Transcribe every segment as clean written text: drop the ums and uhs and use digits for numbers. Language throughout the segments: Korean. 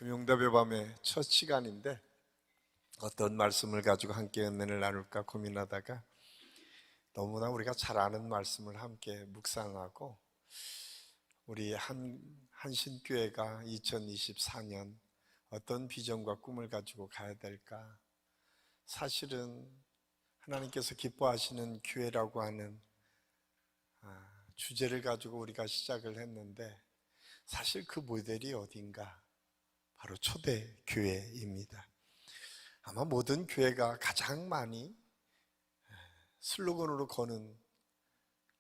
금용답의 밤의 첫 시간인데 어떤 말씀을 가지고 함께 은혜를 나눌까 고민하다가 너무나 우리가 잘 아는 말씀을 함께 묵상하고 우리 한신교회가 2024년 어떤 비전과 꿈을 가지고 가야 될까? 사실은 하나님께서 기뻐하시는 교회라고 하는 주제를 가지고 우리가 시작을 했는데 사실 그 모델이 어딘가? 바로 초대교회입니다. 아마 모든 교회가 가장 많이 슬로건으로 거는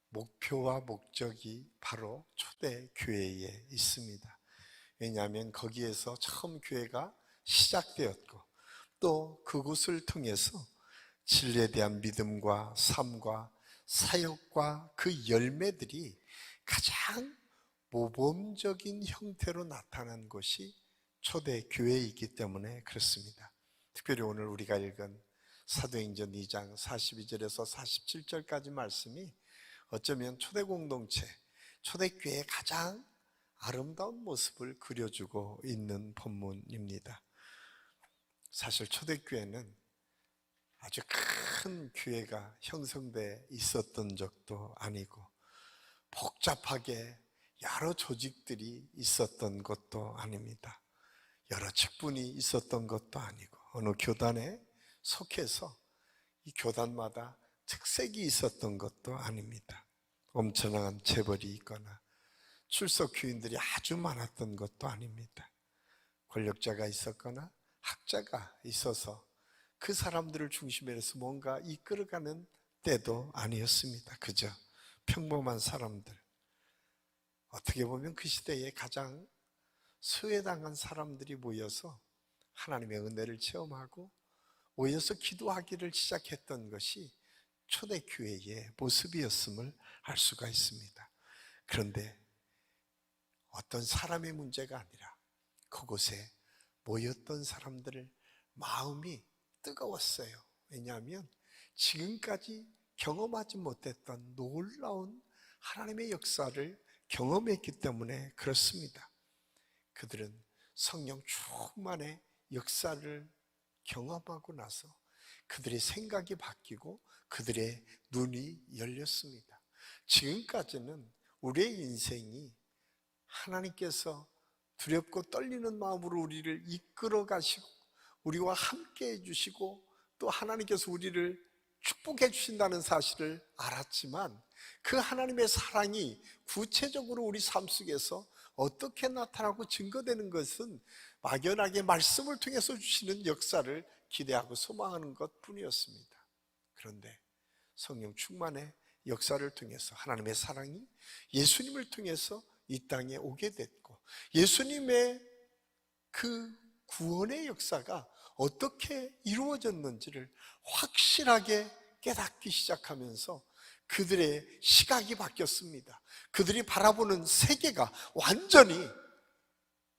목표와 목적이 바로 초대교회에 있습니다. 왜냐하면 거기에서 처음 교회가 시작되었고 또 그곳을 통해서 진리에 대한 믿음과 삶과 사역과 그 열매들이 가장 모범적인 형태로 나타난 것이 초대교회이기 때문에 그렇습니다. 특별히 오늘 우리가 읽은 사도행전 2장 42절에서 47절까지 말씀이 어쩌면 초대공동체, 초대교회의 가장 아름다운 모습을 그려주고 있는 본문입니다. 사실 초대교회는 아주 큰 교회가 형성돼 있었던 적도 아니고 복잡하게 여러 조직들이 있었던 것도 아닙니다. 여러 직분이 있었던 것도 아니고 어느 교단에 속해서 이 교단마다 특색이 있었던 것도 아닙니다. 엄청난 재벌이 있거나 출석 교인들이 아주 많았던 것도 아닙니다. 권력자가 있었거나 학자가 있어서 그 사람들을 중심으로 해서 뭔가 이끌어가는 때도 아니었습니다. 그저 평범한 사람들, 어떻게 보면 그 시대에 가장 소외당한 사람들이 모여서 하나님의 은혜를 체험하고 모여서 기도하기를 시작했던 것이 초대교회의 모습이었음을 알 수가 있습니다. 그런데 어떤 사람의 문제가 아니라 그곳에 모였던 사람들의 마음이 뜨거웠어요. 왜냐하면 지금까지 경험하지 못했던 놀라운 하나님의 역사를 경험했기 때문에 그렇습니다. 그들은 성령 충만의 역사를 경험하고 나서 그들의 생각이 바뀌고 그들의 눈이 열렸습니다. 지금까지는 우리의 인생이 하나님께서 두렵고 떨리는 마음으로 우리를 이끌어 가시고 우리와 함께 해주시고 또 하나님께서 우리를 축복해 주신다는 사실을 알았지만 그 하나님의 사랑이 구체적으로 우리 삶 속에서 어떻게 나타나고 증거되는 것은 막연하게 말씀을 통해서 주시는 역사를 기대하고 소망하는 것 뿐이었습니다. 그런데 성령 충만의 역사를 통해서 하나님의 사랑이 예수님을 통해서 이 땅에 오게 됐고 예수님의 그 구원의 역사가 어떻게 이루어졌는지를 확실하게 깨닫기 시작하면서 그들의 시각이 바뀌었습니다. 그들이 바라보는 세계가 완전히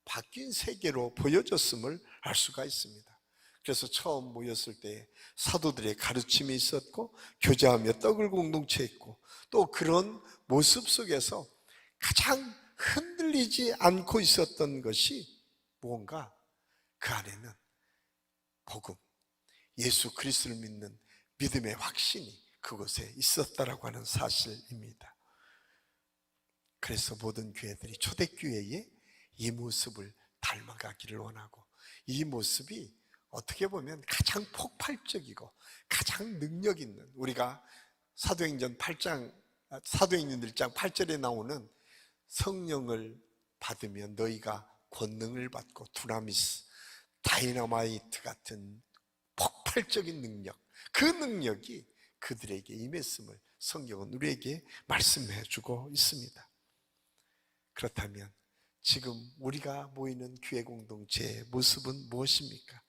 바뀐 세계로 보여졌음을 알 수가 있습니다. 그래서 처음 모였을 때 사도들의 가르침이 있었고 교제하며 떡을 공동체했고 또 그런 모습 속에서 가장 흔들리지 않고 있었던 것이 무언가 그 안에는 복음, 예수 그리스도를 믿는 믿음의 확신이 그곳에 있었다라고 하는 사실입니다. 그래서 모든 교회들이 초대교회의 이 모습을 닮아가기를 원하고 이 모습이 어떻게 보면 가장 폭발적이고 가장 능력 있는 우리가 사도행전 1장 8절에 나오는 성령을 받으면 너희가 권능을 받고 두나미스, 다이너마이트 같은 폭발적인 능력, 그 능력이 그들에게 임했음을 성경은 우리에게 말씀해 주고 있습니다. 그렇다면 지금 우리가 모이는 교회 공동체의 모습은 무엇입니까?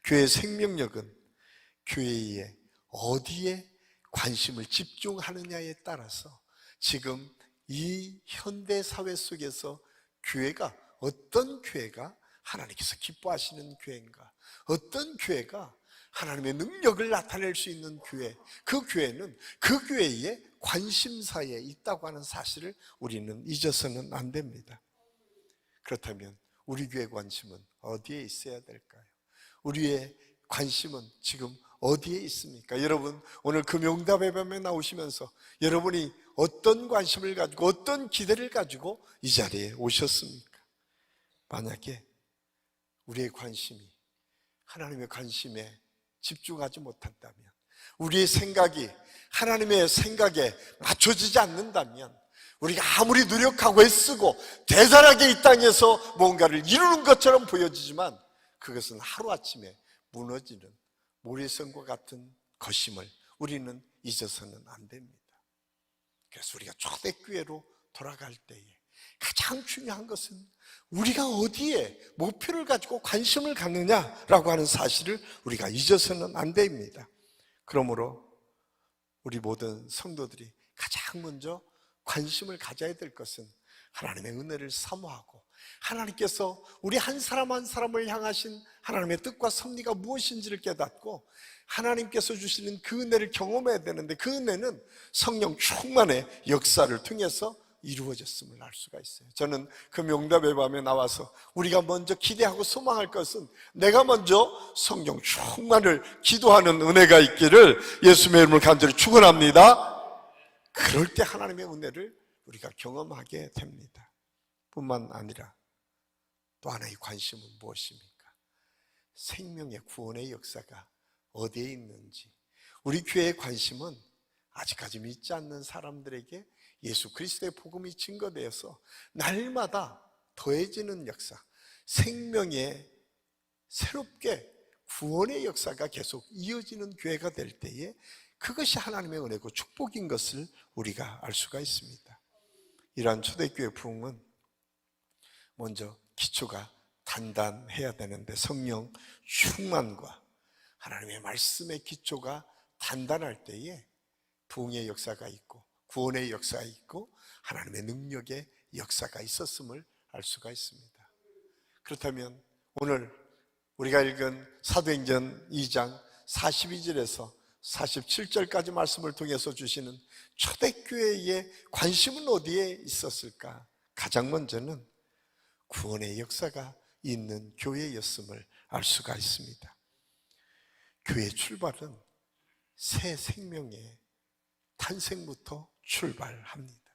교회의 생명력은 교회에 어디에 관심을 집중하느냐에 따라서 지금 이 현대 사회 속에서 교회가 어떤 교회가 하나님께서 기뻐하시는 교회인가, 어떤 교회가 하나님의 능력을 나타낼 수 있는 교회, 그 교회는 그 교회의 관심사에 있다고 하는 사실을 우리는 잊어서는 안 됩니다. 그렇다면 우리 교회 관심은 어디에 있어야 될까요? 우리의 관심은 지금 어디에 있습니까? 여러분, 오늘 금요응답의 밤에 나오시면서 여러분이 어떤 관심을 가지고 어떤 기대를 가지고 이 자리에 오셨습니까? 만약에 우리의 관심이 하나님의 관심에 집중하지 못한다면, 우리의 생각이 하나님의 생각에 맞춰지지 않는다면, 우리가 아무리 노력하고 애쓰고 대단하게 이 땅에서 뭔가를 이루는 것처럼 보여지지만 그것은 하루아침에 무너지는 모래성과 같은 것임을 우리는 잊어서는 안 됩니다. 그래서 우리가 초대교회로 돌아갈 때에 가장 중요한 것은 우리가 어디에 목표를 가지고 관심을 갖느냐라고 하는 사실을 우리가 잊어서는 안 됩니다. 그러므로 우리 모든 성도들이 가장 먼저 관심을 가져야 될 것은 하나님의 은혜를 사모하고, 하나님께서 우리 한 사람 한 사람을 향하신 하나님의 뜻과 섭리가 무엇인지를 깨닫고 하나님께서 주시는 그 은혜를 경험해야 되는데, 그 은혜는 성령 충만의 역사를 통해서 이루어졌음을 알 수가 있어요. 저는 그 명답의 밤에 나와서 우리가 먼저 기대하고 소망할 것은 내가 먼저 성령 충만을 기도하는 은혜가 있기를 예수님의 이름으로 간절히 축원합니다. 그럴 때 하나님의 은혜를 우리가 경험하게 됩니다. 뿐만 아니라 또 하나의 관심은 무엇입니까? 생명의 구원의 역사가 어디에 있는지, 우리 교회의 관심은 아직까지 믿지 않는 사람들에게 예수 그리스도의 복음이 증거되어서 날마다 더해지는 역사, 생명의 새롭게 구원의 역사가 계속 이어지는 교회가 될 때에 그것이 하나님의 은혜고 축복인 것을 우리가 알 수가 있습니다. 이러한 초대교회 부흥은 먼저 기초가 단단해야 되는데, 성령 충만과 하나님의 말씀의 기초가 단단할 때에 부흥의 역사가 있고 구원의 역사가 있고 하나님의 능력의 역사가 있었음을 알 수가 있습니다. 그렇다면 오늘 우리가 읽은 사도행전 2장 42절에서 47절까지 말씀을 통해서 주시는 초대교회의 관심은 어디에 있었을까? 가장 먼저는 구원의 역사가 있는 교회였음을 알 수가 있습니다. 교회의 출발은 새 생명의 탄생부터 출발합니다.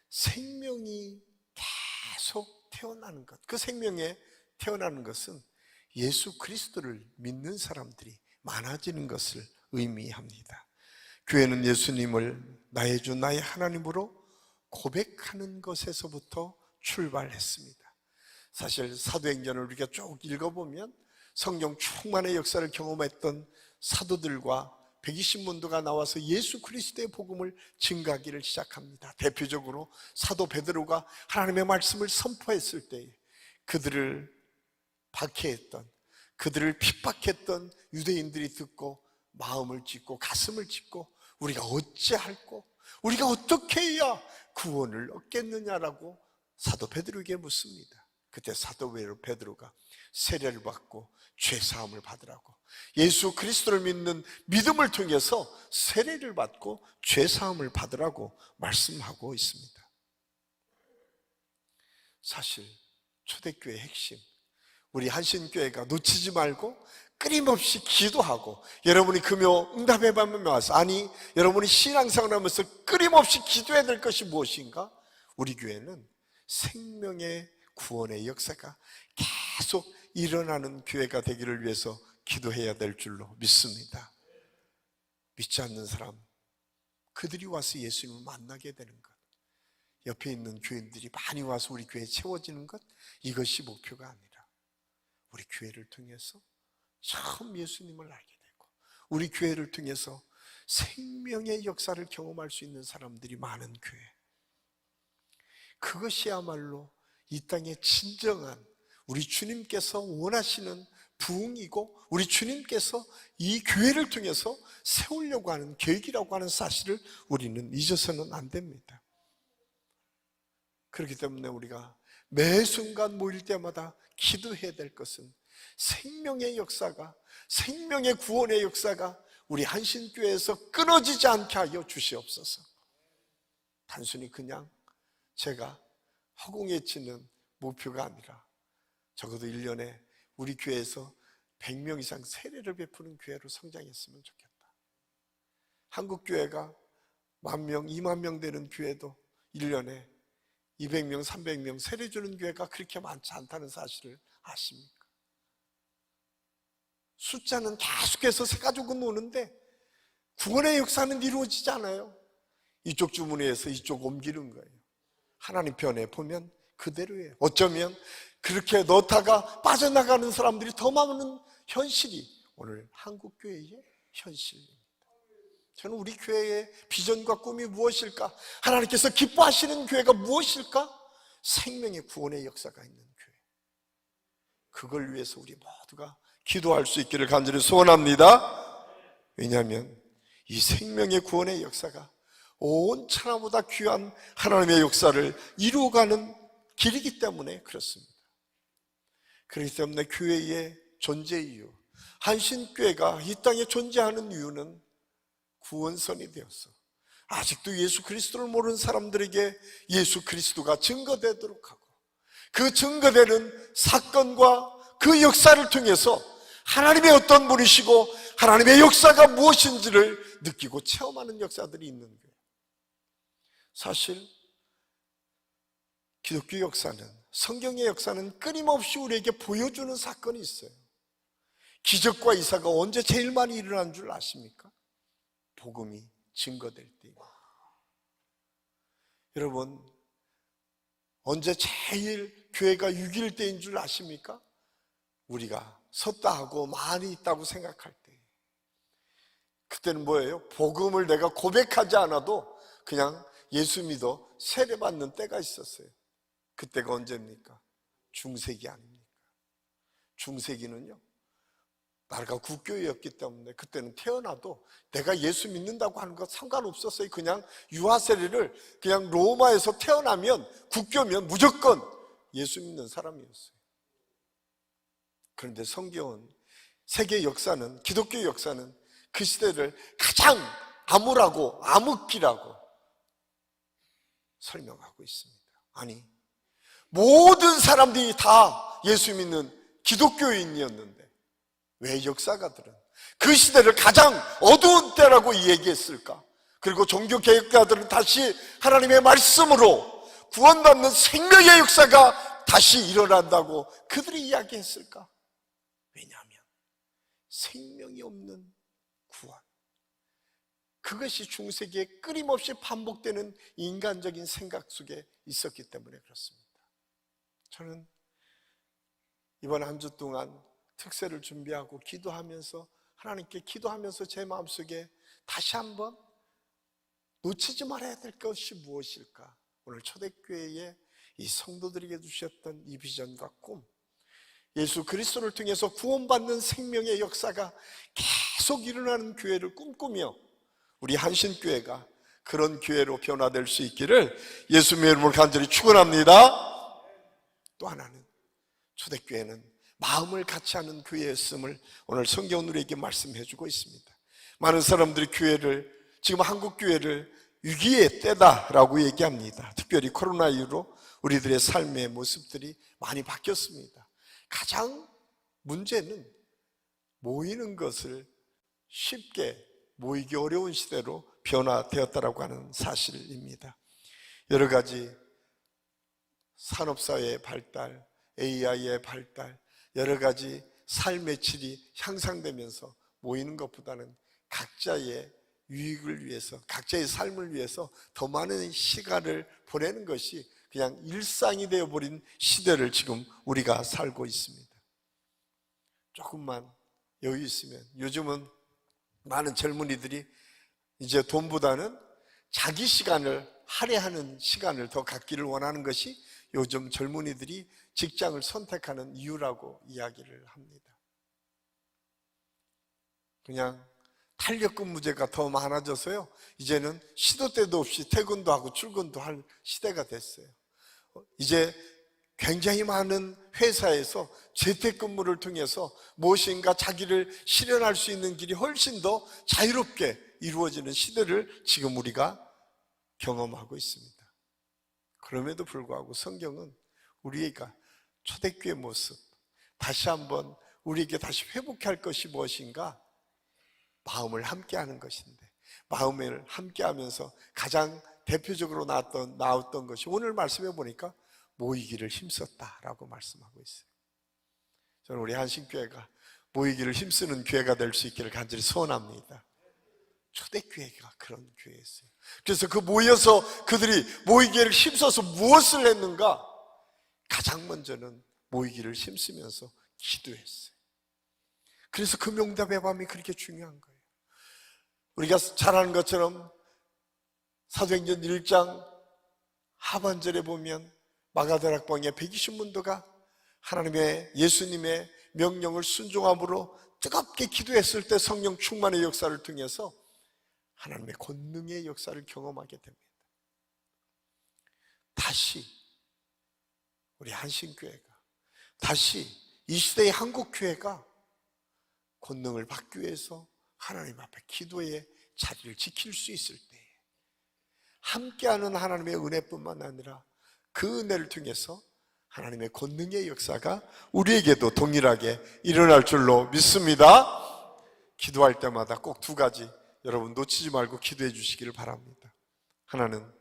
생명이 계속 태어나는 것, 그 생명에 태어나는 것은 예수 그리스도를 믿는 사람들이 많아지는 것을 의미합니다. 교회는 예수님을 나의 주 나의 하나님으로 고백하는 것에서부터 출발했습니다. 사실 사도행전을 우리가 쭉 읽어보면 성령 충만의 역사를 경험했던 사도들과 120문도가 나와서 예수 그리스도의 복음을 증가하기를 시작합니다. 대표적으로 사도 베드로가 하나님의 말씀을 선포했을 때 그들을 박해했던, 그들을 핍박했던 유대인들이 듣고 마음을 찢고 가슴을 찢고 우리가 어찌할꼬, 우리가 어떻게 해야 구원을 얻겠느냐라고 사도 베드로에게 묻습니다. 그때 사도 베드로가 세례를 받고 죄사함을 받으라고, 예수 그리스도를 믿는 믿음을 통해서 세례를 받고 죄사함을 받으라고 말씀하고 있습니다. 사실 초대교회의 핵심, 우리 한신교회가 놓치지 말고 끊임없이 기도하고, 여러분이 금요 응답의 밤에 와서, 아니 여러분이 신앙생활을 하면서 끊임없이 기도해야 될 것이 무엇인가? 우리 교회는 생명의 구원의 역사가 계속 일어나는 교회가 되기를 위해서 기도해야 될 줄로 믿습니다. 믿지 않는 사람, 그들이 와서 예수님을 만나게 되는 것, 옆에 있는 교인들이 많이 와서 우리 교회에 채워지는 것, 이것이 목표가 아니라 우리 교회를 통해서 처음 예수님을 알게 되고 우리 교회를 통해서 생명의 역사를 경험할 수 있는 사람들이 많은 교회, 그것이야말로 이 땅의 진정한 우리 주님께서 원하시는 부흥이고 우리 주님께서 이 교회를 통해서 세우려고 하는 계획이라고 하는 사실을 우리는 잊어서는 안 됩니다. 그렇기 때문에 우리가 매 순간 모일 때마다 기도해야 될 것은 생명의 역사가, 생명의 구원의 역사가 우리 한신교회에서 끊어지지 않게 하여 주시옵소서. 단순히 그냥 제가 허공에 치는 목표가 아니라 적어도 1년에 우리 교회에서 100명 이상 세례를 베푸는 교회로 성장했으면 좋겠다. 한국 교회가 10,000명, 20,000명 되는 교회도 1년에 200명, 300명 세례 주는 교회가 그렇게 많지 않다는 사실을 아십니까? 숫자는 계속해서 새가족은 오는데 구원의 역사는 이루어지지 않아요. 이쪽 주문회에서 이쪽 옮기는 거예요. 하나님 편에 보면 그대로예요. 어쩌면 그렇게 넣다가 빠져나가는 사람들이 더 많은 현실이 오늘 한국교회의 현실입니다. 저는 우리 교회의 비전과 꿈이 무엇일까? 하나님께서 기뻐하시는 교회가 무엇일까? 생명의 구원의 역사가 있는 교회. 그걸 위해서 우리 모두가 기도할 수 있기를 간절히 소원합니다. 왜냐하면 이 생명의 구원의 역사가 온 천하보다 귀한 하나님의 역사를 이루어가는 길이기 때문에 그렇습니다. 그렇기 때문에 교회의 존재 이유, 한신교회가 이 땅에 존재하는 이유는 구원선이 되어서 아직도 예수 그리스도를 모르는 사람들에게 예수 그리스도가 증거되도록 하고, 그 증거되는 사건과 그 역사를 통해서 하나님의 어떤 분이시고 하나님의 역사가 무엇인지를 느끼고 체험하는 역사들이 있는 거예요. 사실 기독교 역사는, 성경의 역사는 끊임없이 우리에게 보여주는 사건이 있어요. 기적과 이사가 언제 제일 많이 일어난 줄 아십니까? 복음이 증거될 때입니다. 여러분, 언제 제일 교회가 6일 때인 줄 아십니까? 우리가 섰다 하고 많이 있다고 생각할 때. 그때는 뭐예요? 복음을 내가 고백하지 않아도 그냥 예수 믿어 세례받는 때가 있었어요. 그때가 언제입니까? 중세기 아닙니까? 중세기는요, 나라가 국교였기 때문에 그때는 태어나도 내가 예수 믿는다고 하는 것 상관없었어요. 그냥 유아세례를 그냥 로마에서 태어나면, 국교면 무조건 예수 믿는 사람이었어요. 그런데 성경은, 세계 역사는, 기독교 역사는 그 시대를 가장 암울하고 암흑기라고 설명하고 있습니다. 아니, 모든 사람들이 다 예수 믿는 기독교인이었는데 왜 역사가들은 그 시대를 가장 어두운 때라고 얘기했을까? 그리고 종교개혁가들은 다시 하나님의 말씀으로 구원받는 생명의 역사가 다시 일어난다고 그들이 이야기했을까? 왜냐하면 생명이 없는 구원, 그것이 중세기에 끊임없이 반복되는 인간적인 생각 속에 있었기 때문에 그렇습니다. 저는 이번 한 주 동안 특세를 준비하고 기도하면서, 하나님께 기도하면서 제 마음속에 다시 한번 놓치지 말아야 될 것이 무엇일까? 오늘 초대교회에 이 성도들에게 주셨던 이 비전과 꿈, 예수 그리스도를 통해서 구원받는 생명의 역사가 계속 일어나는 교회를 꿈꾸며 우리 한신교회가 그런 교회로 변화될 수 있기를 예수님의 이름으로 간절히 축원합니다. 또 하나는, 초대교회는 마음을 같이 하는 교회였음을 오늘 성경은 우리에게 말씀해 주고 있습니다. 많은 사람들이 교회를, 지금 한국 교회를 위기의 때다라고 얘기합니다. 특별히 코로나 이후로 우리들의 삶의 모습들이 많이 바뀌었습니다. 가장 문제는 모이는 것을 쉽게 모이기 어려운 시대로 변화되었다라고 하는 사실입니다. 여러 가지 산업사회의 발달, AI의 발달, 여러 가지 삶의 질이 향상되면서 모이는 것보다는 각자의 유익을 위해서, 각자의 삶을 위해서 더 많은 시간을 보내는 것이 그냥 일상이 되어버린 시대를 지금 우리가 살고 있습니다. 조금만 여유 있으면, 요즘은 많은 젊은이들이 이제 돈보다는 자기 시간을 할애하는 시간을 더 갖기를 원하는 것이 요즘 젊은이들이 직장을 선택하는 이유라고 이야기를 합니다. 그냥 탄력근무제가 더 많아져서요, 이제는 시도 때도 없이 퇴근도 하고 출근도 할 시대가 됐어요. 이제 굉장히 많은 회사에서 재택근무를 통해서 무엇인가 자기를 실현할 수 있는 길이 훨씬 더 자유롭게 이루어지는 시대를 지금 우리가 경험하고 있습니다. 그럼에도 불구하고 성경은 우리가 초대교회 모습 다시 한번 우리에게 다시 회복해야 할 것이 무엇인가? 마음을 함께하는 것인데, 마음을 함께하면서 가장 대표적으로 나왔던 것이 오늘 말씀해 보니까 모이기를 힘썼다라고 말씀하고 있어요. 저는 우리 한신교회가 모이기를 힘쓰는 교회가 될 수 있기를 간절히 소원합니다. 초대교회가 그런 교회였어요. 그래서 그 모여서 그들이 모이기를 힘써서 무엇을 했는가? 가장 먼저는 모이기를 힘쓰면서 기도했어요. 그래서 그 명답의 밤이 그렇게 중요한 거예요. 우리가 잘 아는 것처럼 사도행전 1장 하반절에 보면 마가다락방에 120문도가 하나님의 예수님의 명령을 순종함으로 뜨겁게 기도했을 때 성령 충만의 역사를 통해서 하나님의 권능의 역사를 경험하게 됩니다. 다시 우리 한신교회가, 다시 이 시대의 한국교회가 권능을 받기 위해서 하나님 앞에 기도의 자리를 지킬 수 있을 때에 함께하는 하나님의 은혜뿐만 아니라 그 은혜를 통해서 하나님의 권능의 역사가 우리에게도 동일하게 일어날 줄로 믿습니다. 기도할 때마다 꼭 두 가지 여러분 놓치지 말고 기도해 주시기를 바랍니다. 하나는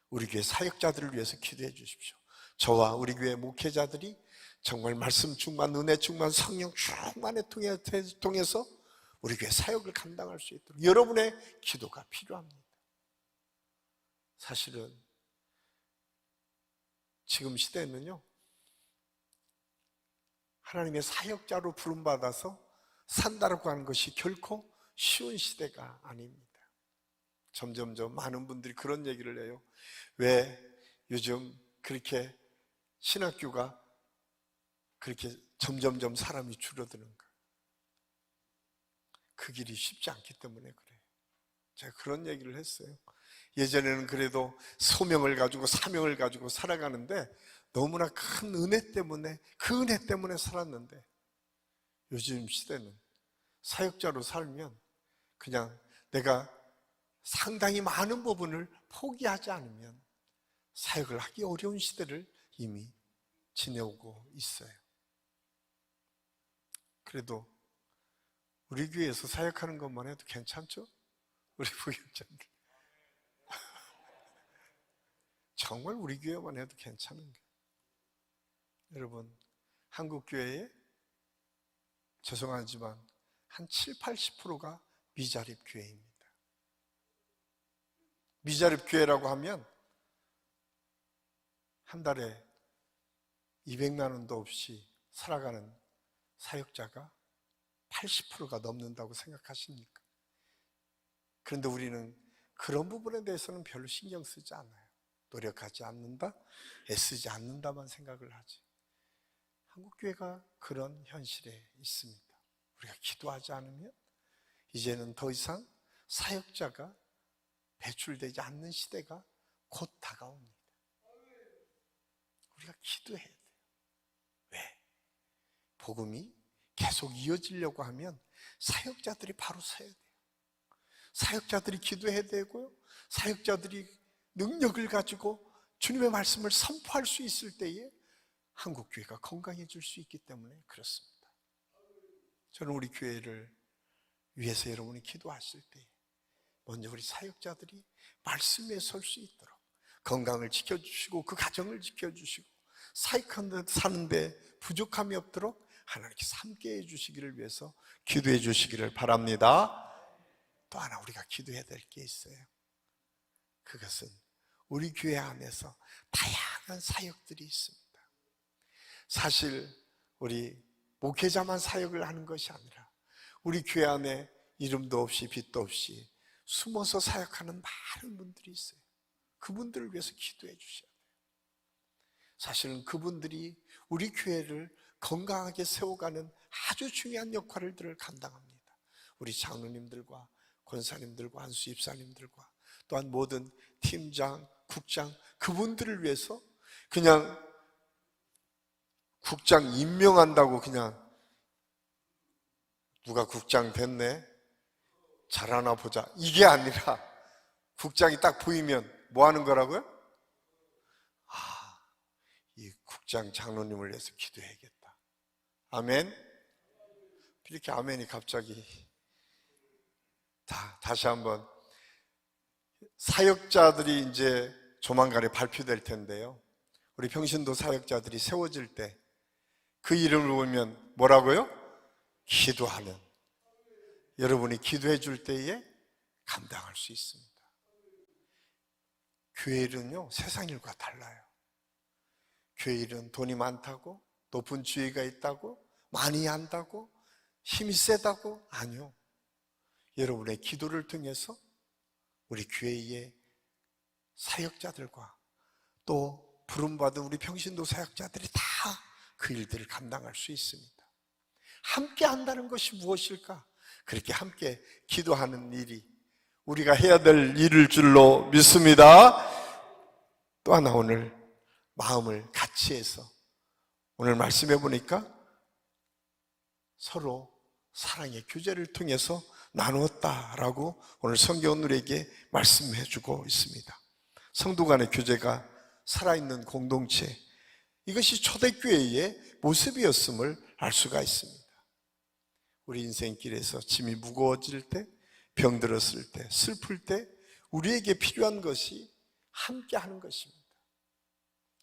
우리 교회 사역자들을 위해서 기도해 주십시오. 저와 우리 교회 목회자들이 정말 말씀 충만, 은혜 충만, 성령 충만에 통해서 우리 교회 사역을 감당할 수 있도록 여러분의 기도가 필요합니다. 사실은 지금 시대에는요, 하나님의 사역자로 부름받아서 산다라고 하는 것이 결코 쉬운 시대가 아닙니다. 점점점 많은 분들이 그런 얘기를 해요. 왜 요즘 그렇게 신학교가 그렇게 점점점 사람이 줄어드는가? 그 길이 쉽지 않기 때문에 그래요. 제가 그런 얘기를 했어요. 예전에는 그래도 소명을 가지고 사명을 가지고 살아가는데 너무나 큰 은혜 때문에, 그 은혜 때문에 살았는데 요즘 시대는 사역자로 살면 그냥 내가 상당히 많은 부분을 포기하지 않으면 사역을 하기 어려운 시대를 이미 지내오고 있어요. 그래도 우리 교회에서 사역하는 것만 해도 괜찮죠? 우리 부교장님 정말 우리 교회만 해도 괜찮은 거예요. 여러분, 한국 교회에 죄송하지만 한 70~80%가 미자립 교회입니다. 미자립 교회라고 하면 한 달에 200만 원도 없이 살아가는 사역자가 80%가 넘는다고 생각하십니까? 그런데 우리는 그런 부분에 대해서는 별로 신경 쓰지 않아요. 노력하지 않는다, 애쓰지 않는다만 생각을 하지. 한국교회가 그런 현실에 있습니다. 우리가 기도하지 않으면 이제는 더 이상 사역자가 배출되지 않는 시대가 곧 다가옵니다. 우리가 기도해야 돼요. 왜? 복음이 계속 이어지려고 하면 사역자들이 바로 서야 돼요. 사역자들이 기도해야 되고요, 사역자들이 능력을 가지고 주님의 말씀을 선포할 수 있을 때에 한국교회가 건강해질 수 있기 때문에 그렇습니다. 저는 우리 교회를 위해서 여러분이 기도하실 때 먼저 우리 사역자들이 말씀에 설 수 있도록 건강을 지켜주시고 그 가정을 지켜주시고 사는데 부족함이 없도록 하나님께서 함께 해주시기를 위해서 기도해 주시기를 바랍니다. 또 하나 우리가 기도해야 될 게 있어요. 그것은 우리 교회 안에서 다양한 사역들이 있습니다. 사실 우리 목회자만 사역을 하는 것이 아니라 우리 교회 안에 이름도 없이 빛도 없이 숨어서 사역하는 많은 분들이 있어요. 그분들을 위해서 기도해 주셔야 돼요. 사실은 그분들이 우리 교회를 건강하게 세워가는 아주 중요한 역할들을 감당합니다. 우리 장로님들과 권사님들과 한수 입사님들과 또한 모든 팀장, 국장, 그분들을 위해서 그냥 국장 임명한다고 그냥 누가 국장 됐네? 잘하나 보자. 이게 아니라 국장이 딱 보이면 뭐 하는 거라고요? 국장 장로님을 위해서 기도해야겠다. 아멘. 이렇게 아멘이 갑자기 다시 한번 사역자들이 이제 조만간에 발표될 텐데요. 우리 평신도 사역자들이 세워질 때 그 이름을 보면 뭐라고요? 기도하는. 여러분이 기도해 줄 때에 감당할 수 있습니다. 교회 일은요, 세상 일과 달라요. 교회 일은 돈이 많다고, 높은 지위가 있다고, 많이 한다고, 힘이 세다고? 아니요. 여러분의 기도를 통해서 우리 교회의 사역자들과 또 부름받은 우리 평신도 사역자들이 다 그 일들을 감당할 수 있습니다. 함께 한다는 것이 무엇일까? 그렇게 함께 기도하는 일이 우리가 해야 될 일일 줄로 믿습니다. 또 하나 오늘 마음을 같이 해서 오늘 말씀해 보니까 서로 사랑의 교제를 통해서 나누었다라고 오늘 성경은 우리에게 말씀해 주고 있습니다. 성도 간의 교제가 살아있는 공동체, 이것이 초대교회의 모습이었음을 알 수가 있습니다. 우리 인생길에서 짐이 무거워질 때, 병들었을 때, 슬플 때 우리에게 필요한 것이 함께 하는 것입니다.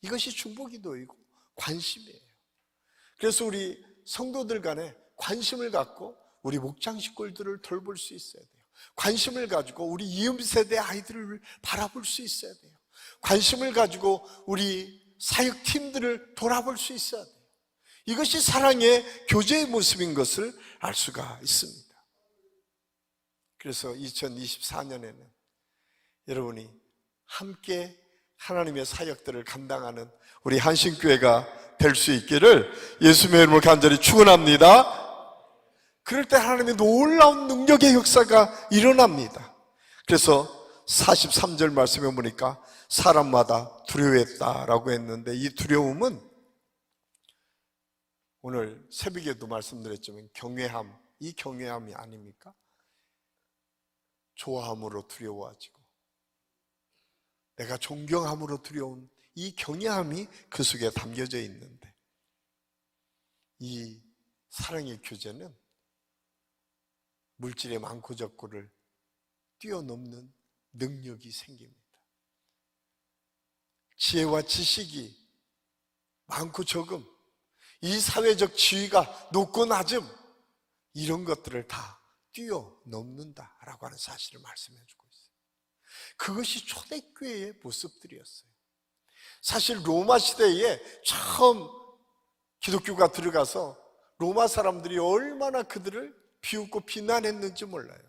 이것이 중보기도이고 관심이에요. 그래서 우리 성도들 간에 관심을 갖고 우리 목장 식구들을 돌볼 수 있어야 돼요. 관심을 가지고 우리 이음세대 아이들을 바라볼 수 있어야 돼요. 관심을 가지고 우리 사역팀들을 돌아볼 수 있어야 돼요. 이것이 사랑의 교제의 모습인 것을 알 수가 있습니다. 그래서 2024년에는 여러분이 함께 하나님의 사역들을 감당하는 우리 한신교회가 될 수 있기를 예수님의 이름으로 간절히 축원합니다. 그럴 때 하나님의 놀라운 능력의 역사가 일어납니다. 그래서 43절 말씀에 보니까 사람마다 두려워했다라고 했는데, 이 두려움은 오늘 새벽에도 말씀드렸지만 경외함, 이 경외함이 아닙니까? 좋아함으로 두려워하지고 내가 존경함으로 두려운 이 경외함이 그 속에 담겨져 있는데, 이 사랑의 교제는 물질의 많고 적고를 뛰어넘는 능력이 생깁니다. 지혜와 지식이 많고 적음, 이 사회적 지위가 높고 낮음, 이런 것들을 다 뛰어넘는다라고 하는 사실을 말씀해 주고 있어요. 그것이 초대교회의 모습들이었어요. 사실 로마 시대에 처음 기독교가 들어가서 로마 사람들이 얼마나 그들을 비웃고 비난했는지 몰라요.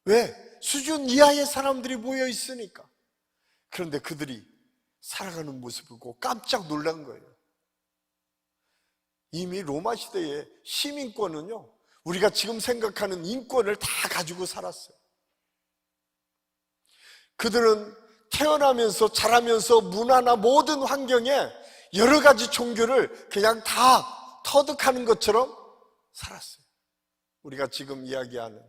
왜? 수준 이하의 사람들이 모여 있으니까. 그런데 그들이 살아가는 모습을 보고 깜짝 놀란 거예요. 이미 로마 시대의 시민권은요, 우리가 지금 생각하는 인권을 다 가지고 살았어요. 그들은 태어나면서 자라면서 문화나 모든 환경에 여러 가지 종교를 그냥 다 터득하는 것처럼 살았어요. 우리가 지금 이야기하는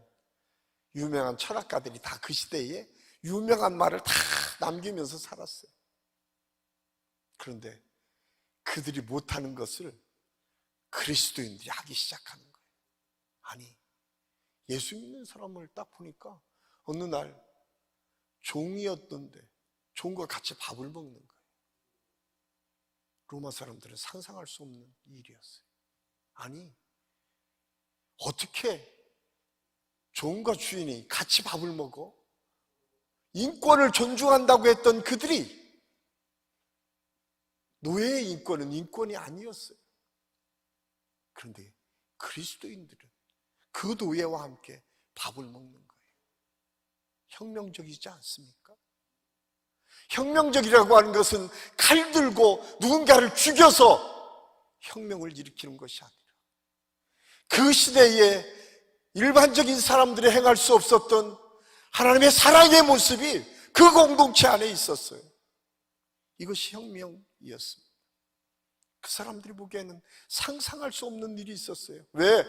유명한 철학가들이 다 그 시대에 유명한 말을 다 남기면서 살았어요. 그런데 그들이 못하는 것을 그리스도인들이 하기 시작하는 거예요. 아니, 예수 믿는 사람을 딱 보니까 어느 날 종이었던데 종과 같이 밥을 먹는 거예요. 로마 사람들은 상상할 수 없는 일이었어요. 아니, 어떻게 종과 주인이 같이 밥을 먹어? 인권을 존중한다고 했던 그들이 노예의 인권은 인권이 아니었어요. 그런데 그리스도인들은 그 노예와 함께 밥을 먹는 거예요. 혁명적이지 않습니까? 혁명적이라고 하는 것은 칼 들고 누군가를 죽여서 혁명을 일으키는 것이 아니라 그 시대에 일반적인 사람들이 행할 수 없었던 하나님의 사랑의 모습이 그 공동체 안에 있었어요. 이것이 혁명이었습니다. 그 사람들이 보기에는 상상할 수 없는 일이 있었어요. 왜?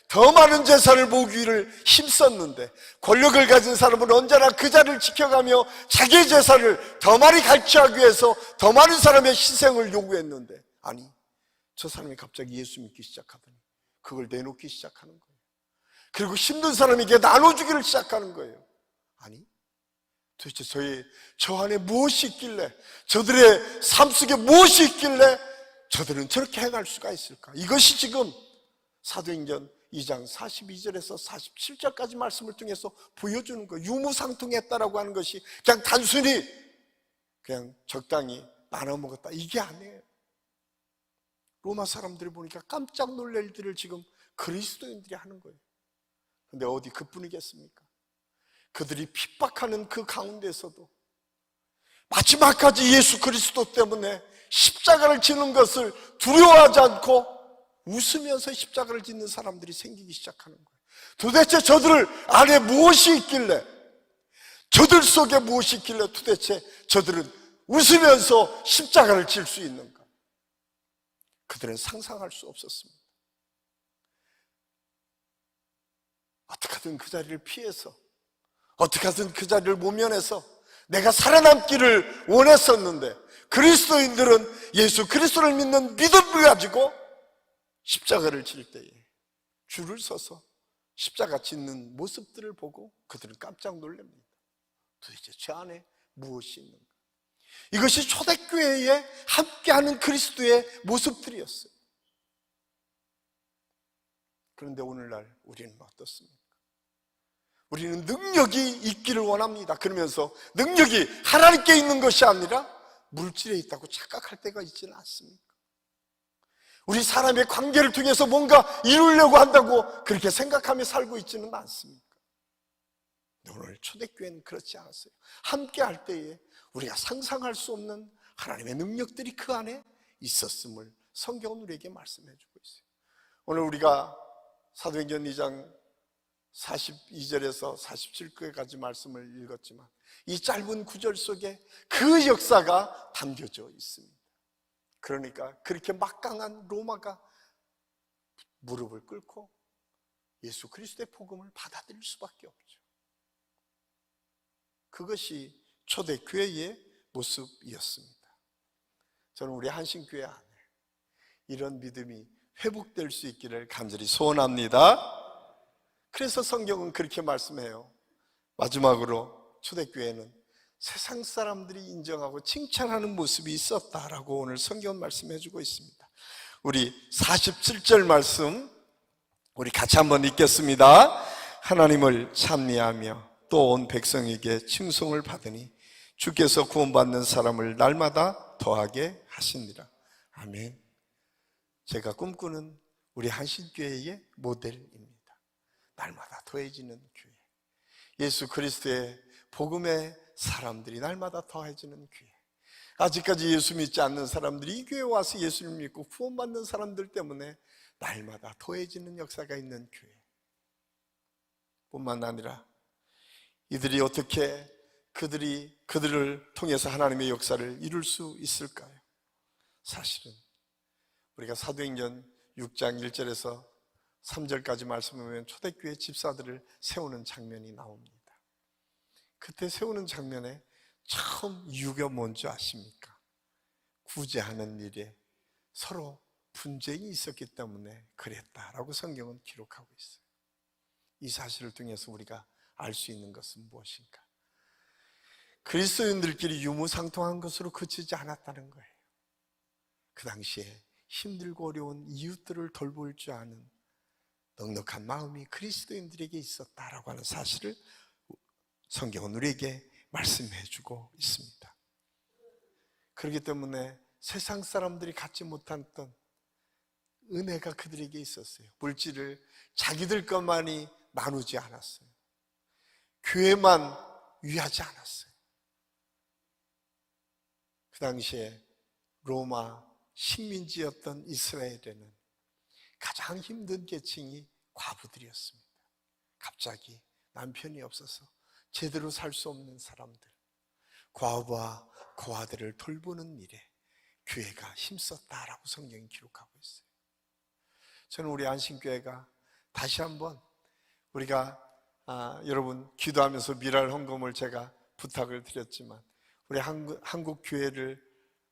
더 많은 재산을 모으기를 힘썼는데, 권력을 가진 사람은 언제나 그 자리를 지켜가며 자기의 재산을 더 많이 갈취하기 위해서 더 많은 사람의 희생을 요구했는데, 아니, 저 사람이 갑자기 예수 믿기 시작하더니 그걸 내놓기 시작하는 거예요. 그리고 힘든 사람에게 나눠주기를 시작하는 거예요. 아니, 도대체 저 안에 무엇이 있길래, 저들의 삶 속에 무엇이 있길래 저들은 저렇게 행할 수가 있을까? 이것이 지금 사도행전 2장 42절에서 47절까지 말씀을 통해서 보여주는 거예요. 유무상통했다라고 하는 것이 그냥 단순히 그냥 적당히 나눠 먹었다, 이게 아니에요. 로마 사람들이 보니까 깜짝 놀랄 일들을 지금 그리스도인들이 하는 거예요. 근데 어디 그뿐이겠습니까? 그들이 핍박하는 그 가운데서도 마지막까지 예수 그리스도 때문에 십자가를 지는 것을 두려워하지 않고 웃으면서 십자가를 짓는 사람들이 생기기 시작하는 거예요. 도대체 저들 안에 무엇이 있길래, 저들 속에 무엇이 있길래 도대체 저들은 웃으면서 십자가를 질 수 있는가? 그들은 상상할 수 없었습니다. 어떻게든 그 자리를 피해서, 어떻게든 그 자리를 모면해서 내가 살아남기를 원했었는데, 그리스도인들은 예수 그리스도를 믿는 믿음을 가지고 십자가를 질 때에 줄을 서서 십자가 짓는 모습들을 보고 그들은 깜짝 놀랍니다. 도대체 저 안에 무엇이 있는가? 이것이 초대교회에 함께하는 그리스도의 모습들이었어요. 그런데 오늘날 우리는 어떻습니까? 우리는 능력이 있기를 원합니다. 그러면서 능력이 하나님께 있는 것이 아니라 물질에 있다고 착각할 때가 있지는 않습니까? 우리 사람의 관계를 통해서 뭔가 이루려고 한다고 그렇게 생각하며 살고 있지는 않습니까? 오늘 초대교회는 그렇지 않았어요. 함께 할 때에 우리가 상상할 수 없는 하나님의 능력들이 그 안에 있었음을 성경은 우리에게 말씀해 주고 있어요. 오늘 우리가 사도행전 2장 42절에서 47절까지 말씀을 읽었지만 이 짧은 구절 속에 그 역사가 담겨져 있습니다. 그러니까 그렇게 막강한 로마가 무릎을 꿇고 예수 그리스도의 복음을 받아들일 수밖에 없죠. 그것이 초대교회의 모습이었습니다. 저는 우리 한신교회 안에 이런 믿음이 회복될 수 있기를 간절히 소원합니다. 그래서 성경은 그렇게 말씀해요. 마지막으로 초대교회는 세상 사람들이 인정하고 칭찬하는 모습이 있었다라고 오늘 성경은 말씀해주고 있습니다. 우리 47절 말씀 우리 같이 한번 읽겠습니다. 하나님을 찬미하며 또 온 백성에게 칭송을 받으니 주께서 구원받는 사람을 날마다 더하게 하시니라. 아멘. 제가 꿈꾸는 우리 한신교회의 모델입니다. 날마다 더해지는 교회, 예수 그리스도의 복음의 사람들이 날마다 더해지는 교회. 아직까지 예수 믿지 않는 사람들이 이 교회에 와서 예수를 믿고 구원받는 사람들 때문에 날마다 더해지는 역사가 있는 교회 뿐만 아니라 이들이 어떻게 그들을 통해서 하나님의 역사를 이룰 수 있을까요? 사실은 우리가 사도행전 6장 1절에서 3절까지 말씀하면 초대교회 집사들을 세우는 장면이 나옵니다. 그때 세우는 장면에 처음 이유가 뭔지 아십니까? 구제하는 일에 서로 분쟁이 있었기 때문에 그랬다라고 성경은 기록하고 있어요. 이 사실을 통해서 우리가 알 수 있는 것은 무엇인가? 그리스도인들끼리 유무상통한 것으로 그치지 않았다는 거예요. 그 당시에 힘들고 어려운 이웃들을 돌볼 줄 아는 넉넉한 마음이 그리스도인들에게 있었다라고 하는 사실을 성경은 우리에게 말씀해 주고 있습니다. 그렇기 때문에 세상 사람들이 갖지 못했던 은혜가 그들에게 있었어요. 물질을 자기들 것만이 나누지 않았어요. 교회만 위하지 않았어요. 그 당시에 로마 식민지였던 이스라엘에는 가장 힘든 계층이 과부들이었습니다. 갑자기 남편이 없어서 제대로 살 수 없는 사람들, 과부와 고아들을 돌보는 일에 교회가 힘썼다라고 성경이 기록하고 있어요. 저는 우리 안신교회가 다시 한번 우리가 여러분 기도하면서 미랄 헌금을 제가 부탁을 드렸지만 우리 한국 교회를,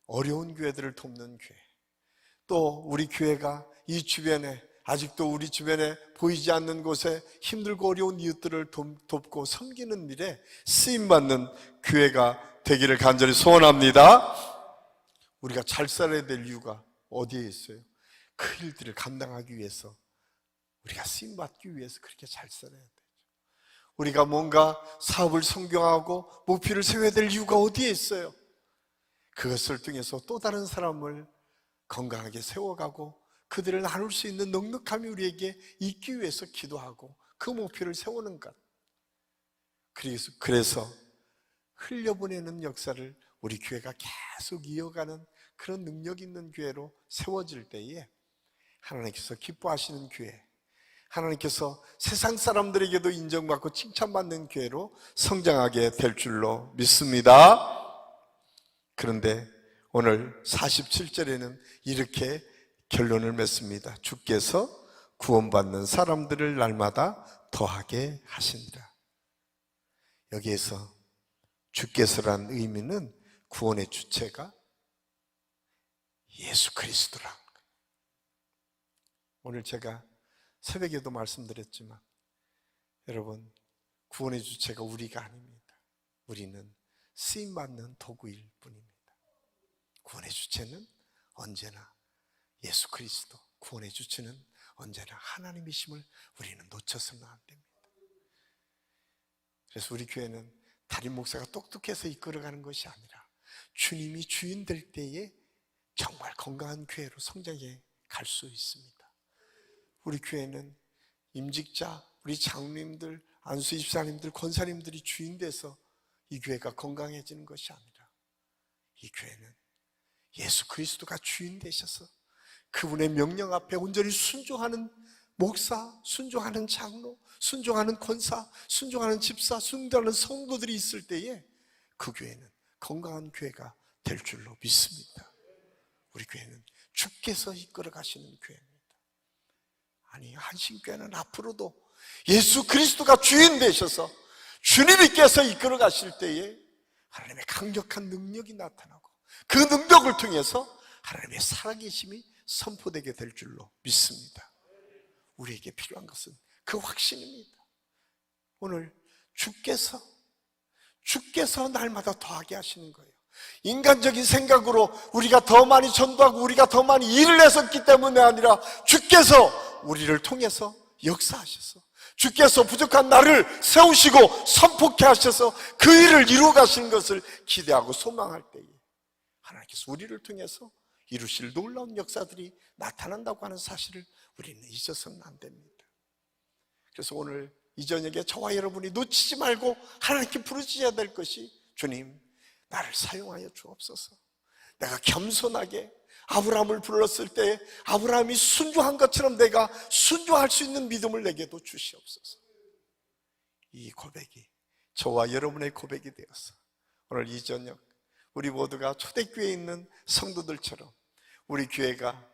어려운 교회들을 돕는 교회, 또 우리 교회가 이 주변에, 아직도 우리 주변에 보이지 않는 곳에 힘들고 어려운 이웃들을 돕고 섬기는 일에 쓰임받는 교회가 되기를 간절히 소원합니다. 우리가 잘 살아야 될 이유가 어디에 있어요? 그 일들을 감당하기 위해서, 우리가 쓰임받기 위해서 그렇게 잘 살아야 되죠. 우리가 뭔가 사업을 성공하고 목표를 세워야 될 이유가 어디에 있어요? 그것을 통해서 또 다른 사람을 건강하게 세워가고 그들을 나눌 수 있는 넉넉함이 우리에게 있기 위해서 기도하고 그 목표를 세우는 것. 그래서 흘려보내는 역사를 우리 교회가 계속 이어가는 그런 능력 있는 교회로 세워질 때에 하나님께서 기뻐하시는 교회, 하나님께서 세상 사람들에게도 인정받고 칭찬받는 교회로 성장하게 될 줄로 믿습니다. 그런데 오늘 47절에는 이렇게 결론을 맺습니다. 주께서 구원받는 사람들을 날마다 더하게 하시니라. 여기에서 주께서란 의미는 구원의 주체가 예수 그리스도라는 거예요. 오늘 제가 새벽에도 말씀드렸지만 여러분, 구원의 주체가 우리가 아닙니다. 우리는 쓰임받는 도구일 뿐입니다. 구원의 주체는 언제나 예수 그리스도, 구원의 주체는 언제나 하나님이심을 우리는 놓쳐서는 안 됩니다. 그래서 우리 교회는 담임 목사가 똑똑해서 이끌어가는 것이 아니라 주님이 주인 될 때에 정말 건강한 교회로 성장해 갈 수 있습니다. 우리 교회는 임직자, 우리 장로님들, 안수 집사님들, 권사님들이 주인 돼서 이 교회가 건강해지는 것이 아니라 이 교회는 예수 그리스도가 주인 되셔서 그분의 명령 앞에 온전히 순종하는 목사, 순종하는 장로, 순종하는 권사, 순종하는 집사, 순종하는 성도들이 있을 때에 그 교회는 건강한 교회가 될 줄로 믿습니다. 우리 교회는 주께서 이끌어 가시는 교회입니다. 아니, 한신교회는 앞으로도 예수 그리스도가 주인 되셔서 주님께서 이끌어 가실 때에 하나님의 강력한 능력이 나타나고 그 능력을 통해서 하나님의 살아계심이 선포되게 될 줄로 믿습니다. 우리에게 필요한 것은 그 확신입니다. 오늘 주께서 날마다 더하게 하시는 거예요. 인간적인 생각으로 우리가 더 많이 전도하고 우리가 더 많이 일을 했었기 때문에 아니라 주께서 우리를 통해서 역사하셔서 주께서 부족한 나를 세우시고 선포케 하셔서 그 일을 이루어 가시는 것을 기대하고 소망할 때에 하나님께서 우리를 통해서 이루실 놀라운 역사들이 나타난다고 하는 사실을 우리는 잊어서는 안 됩니다. 그래서 오늘 이 저녁에 저와 여러분이 놓치지 말고 하나님께 부르짖어야 될 것이, 주님, 나를 사용하여 주옵소서. 내가 겸손하게 아브라함을 불렀을 때 아브라함이 순종한 것처럼 내가 순종할 수 있는 믿음을 내게도 주시옵소서. 이 고백이 저와 여러분의 고백이 되어서 오늘 이 저녁 우리 모두가 초대교회에 있는 성도들처럼 우리 교회가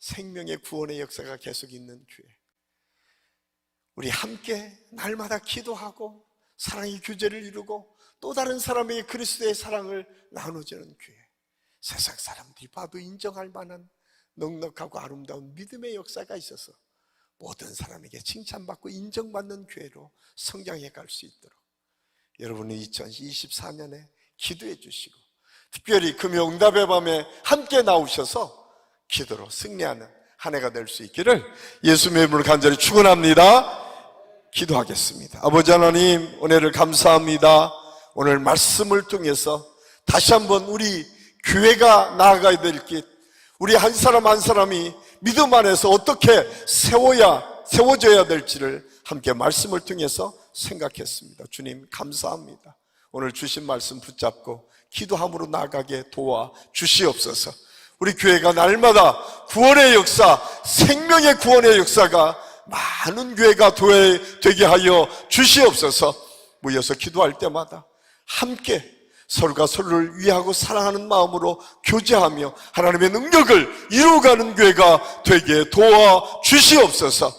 생명의 구원의 역사가 계속 있는 교회, 우리 함께 날마다 기도하고 사랑의 교제를 이루고 또 다른 사람에게 그리스도의 사랑을 나눠주는 교회, 세상 사람들이 봐도 인정할 만한 넉넉하고 아름다운 믿음의 역사가 있어서 모든 사람에게 칭찬받고 인정받는 교회로 성장해 갈 수 있도록 여러분이 2024년에 기도해 주시고 특별히 금요응답의 밤에 함께 나오셔서 기도로 승리하는 한 해가 될 수 있기를 예수님의 이름으로 간절히 축원합니다. 기도하겠습니다. 아버지 하나님, 은혜를 감사합니다. 오늘 말씀을 통해서 다시 한번 우리 교회가 나아가야 될 길, 우리 한 사람 한 사람이 믿음 안에서 어떻게 세워져야 될지를 함께 말씀을 통해서 생각했습니다. 주님 감사합니다. 오늘 주신 말씀 붙잡고 기도함으로 나아가게 도와 주시옵소서. 우리 교회가 날마다 구원의 역사, 생명의 구원의 역사가 많은 교회가 되게 하여 주시옵소서. 모여서 기도할 때마다 함께 서로가 서로를 위하고 사랑하는 마음으로 교제하며 하나님의 능력을 이루어가는 교회가 되게 도와주시옵소서.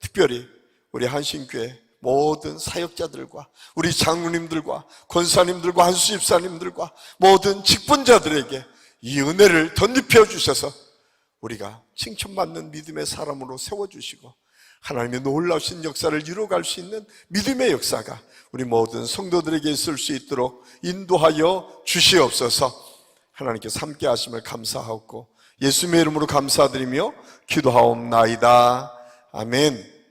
특별히 우리 한신교회 모든 사역자들과 우리 장로님들과 권사님들과 한수집사님들과 모든 직분자들에게 이 은혜를 덧입혀 주셔서 우리가 칭찬받는 믿음의 사람으로 세워주시고 하나님의 놀라우신 역사를 이루어갈 수 있는 믿음의 역사가 우리 모든 성도들에게 있을 수 있도록 인도하여 주시옵소서. 하나님께서 함께 하심을 감사하고 예수님의 이름으로 감사드리며 기도하옵나이다. 아멘.